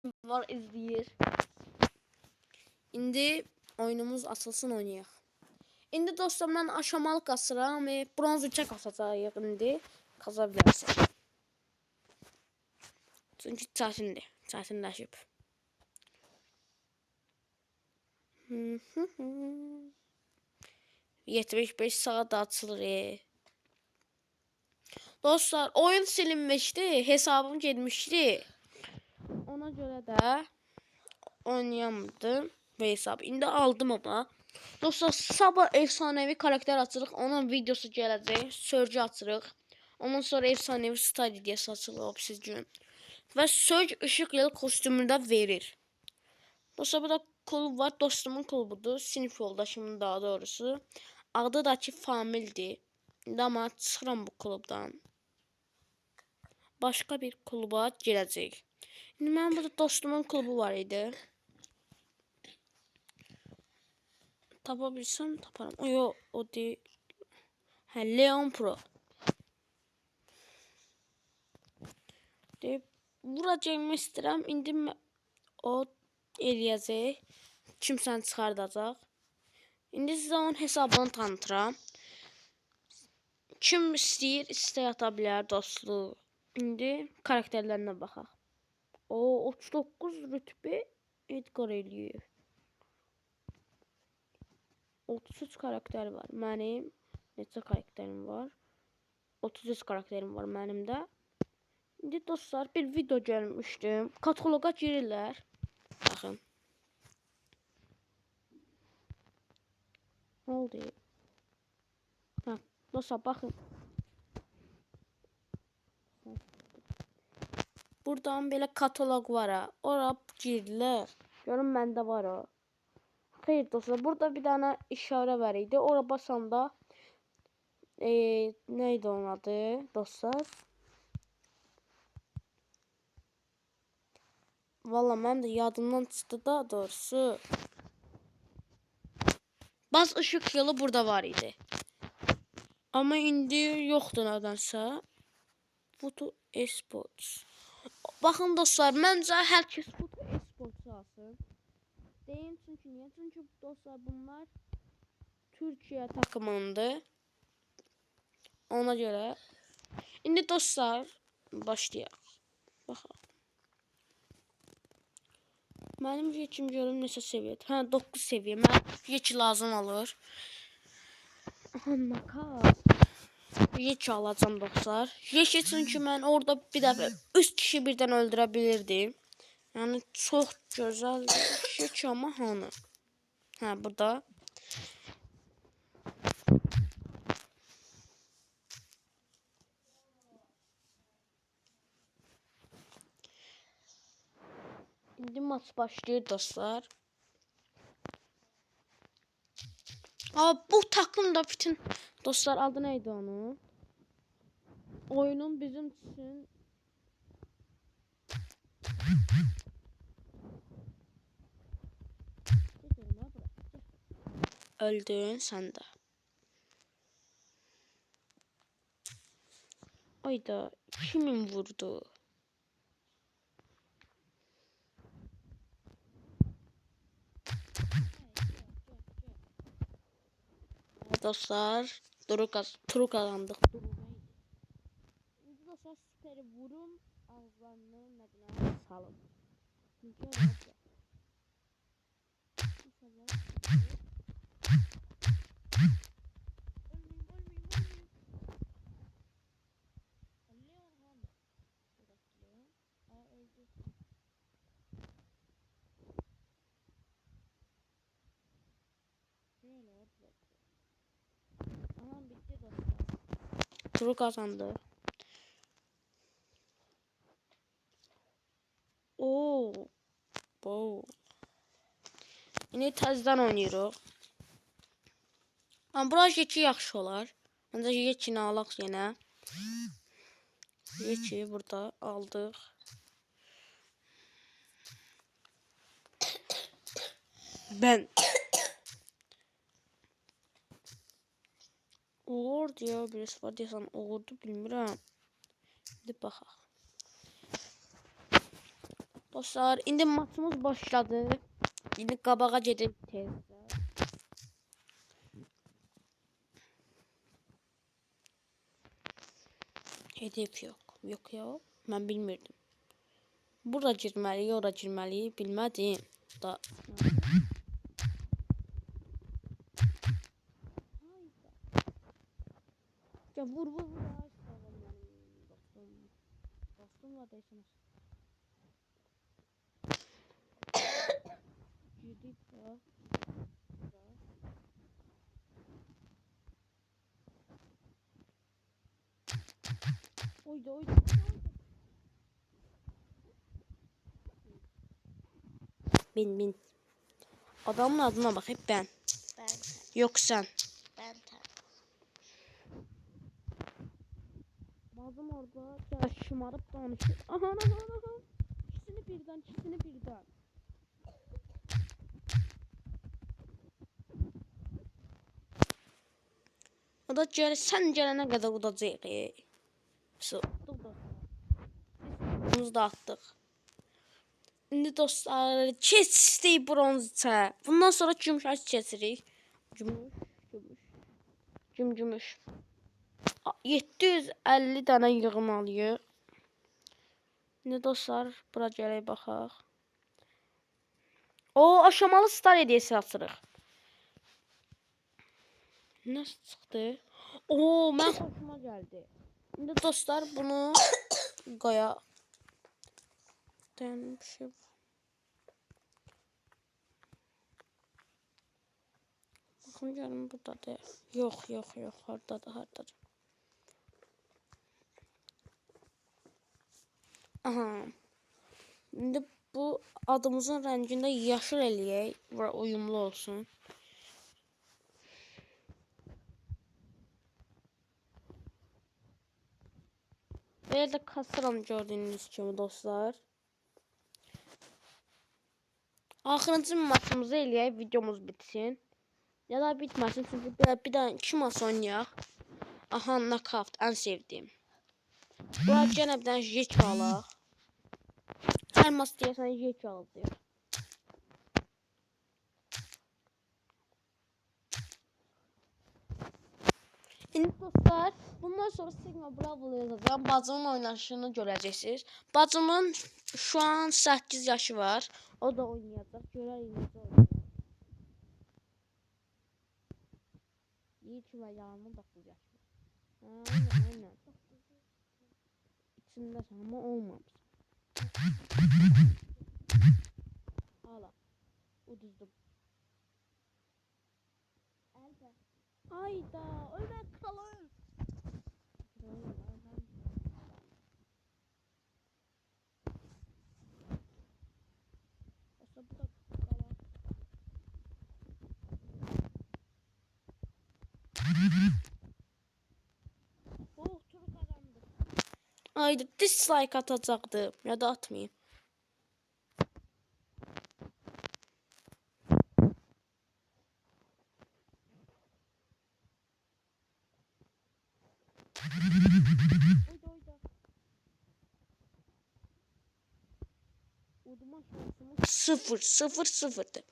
var izləyir. İndi oyunumuz açılsın oynayaq. İndi dostlar mən aşamalı qasıram. Bronz 3-ə qasacağıq indi. Qaza bilərsən. Çünki çətindir. Çətinləşib. 75 saat açılır. Dostlar oyun silinmişdi. Hesabım getmişdi. Ona görə də oynayamadım bu hesab. İndi aldım ama. Dostlar sabah efsanevi karakter açırıq. Onun videosu gələcək. Sörgü açırıq. Ondan sonra efsanevi stadi diye açılıb siz gün. Və sörg ışıq yılı kostümünü də verir. Dostlar burada klub var. Dostumun klubudur. Sinif yoldaşımın daha doğrusu. Adı da ki Famildir. İndi ama çıxıram bu klubdan. Başka bir kluba girəcək. İndi mənim burada dostumun klubu var idi. Tapa bilsəm taparım. O yox, o deyil. Hə, Leon Pro. Deyib, bura gəlmək istəyirəm. İndi o eləyəcək. Kimsən çıxardacaq. İndi sizə onun hesabını tanıtıram. Kim istəyir, istək ata bilər dostluq. İndi karakterlərinə baxaq. O 39 rütbə Edgar eləyir. 33 karakter var. Mənim neçə karakterim var? 33 karakterim var mənim də. İndi dostlar bir video görmüşdüm. Kataloqa girirlər. Baxın. Nə oldu? Hə, dostlar baxın. Buradan belə katalog var ha. Ora girirlər. Görün məndə var o. Xeyr dostlar, burada bir dənə işarə var idi. Ora basanda neydi onun adı dostlar? Valla mən də yadımdan çıxdı da doğrusu. Baz ışıq yılı burada var idi. Amma indi yoxdur nədənsə. Foto Esports. Baxın dostlar, məncə hər kəs Foto Esports alsın. Deyim çünki niyə? Çünki dostlar bunlar Türkiyə takımındır. Ona görə. İndi dostlar başlayaq. Baxaq. Mənim yekim görüm neçə səviyyədir. Hə, 9 səviyyə. Mənə yek lazım olur. Aha, nakas. Yek alacağım dostlar. Yek çünki mən orada bir dəfə 3 kişi birdən öldürə bilirdim. Yəni çox gözəl yek ama hanı? Hə, burada. İndi maç başlayır dostlar. Bu takım da bütün dostlar adı neydi onun? Oyunun bizim için öldün sen de. Ayda kimin vurdu? Dostlar turu kazandık. Şimdi dostlar süperi vurun ağızlarını nədinə salın. Tamam bitti dostlar. Turu kazandı. Oo. Wow. Yine təzədən oynayırıq. Amma bura yeki yaxşı olar. Məncə yekini alaq yenə. Yeki burada aldıq. Ben Uğur diyor birisi var deyəsən uğurdu bilmirəm. İndi baxaq. Dostlar, indi maçımız başladı. İndi qabağa gedib tezdə. Hedef yok. Yok ya. Mən bilmirdim. Bura girməli, ora girməli bilmədim. Da. Ya vur vur vur. Ay, sağ ol mənim dostum. Dostum var deysiniz. Girdik ya. Oyda oyda. Bin. Adamın adına bak hep ben. Yok sen. Ben Bazım orada ya şımarıp danışır. Aha. İkisini birden. O da sen gelene kadar udacaq. Bunu da attık. Şimdi dostlar keçdik bronza. Bundan sonra gümüş keçirik. Gümüş. 750 tane yığmalıyıq. Şimdi dostlar bura gələk baxaq. O aşamalı star hediyesi atırıq. Nasıl çıxdı? Oo, mən xoşuma gəldi. Şimdi dostlar bunu qoyaq. Dənmişim. Bakın gəlin buradadır. Yox, hardadır. Aha. Şimdi bu adımızın rəngində yaşıl eləyək. Bura uyumlu olsun. Böyle de kasıram gördüğünüz kimi dostlar. Axırıncı maçımızı eləyək, videomuz bitsin. Ya da bitməsin, çünki bir dənə 2 maç oynayaq. Aha, knockout, ən sevdiyim. Bura yenə bir dənə jek alaq. Hər maç deyəsən jek alacaq. İndi dostlar, bundan sonra Sigma Bravo yazacağım. Bacımın oynayışını görəcəksiniz. Bacımın şu an 8 yaşı var. O da oynayacaq. Görərik necə oynayacaq. Yiğit və yanımın 9 yaşı var. Aynen. İçindəsən ama olmamış. Hala. Uduzdum. Ayda Ömer Kalın. Ayda dislike atacaktım ya da atmayayım. Sıfırdı.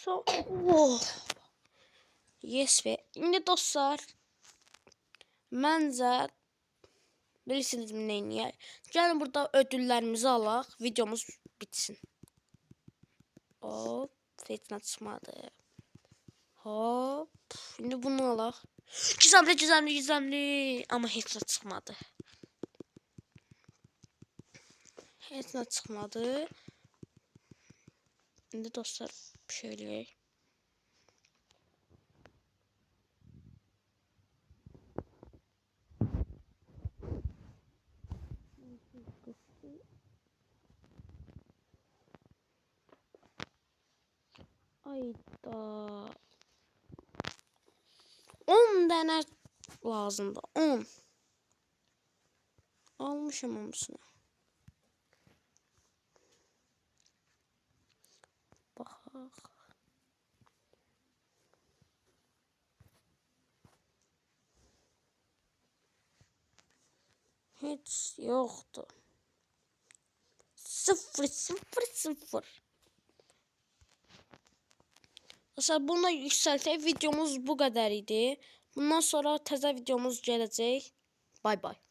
Oh. Yes be. Şimdi dostlar. Məncə bilirsiniz mi neyniyək? Gəlin burada ödüllərimizi alaq. Videomuz bitsin. Hop. Fetnə çıxmadı. Hop. Şimdi bunu alaq. Gizemli. Ama heç nə çıxmadı. Şimdi dostlar şöyle. Ayda 10 tane lazımdı. 10. Almışım hamısını. Baxaq. Heç yoxdur. 0 0 0. Mesela bunu yüksəltək. Videomuz bu qədər idi. Bundan sonra təzə videomuz gələcək. Bay bay.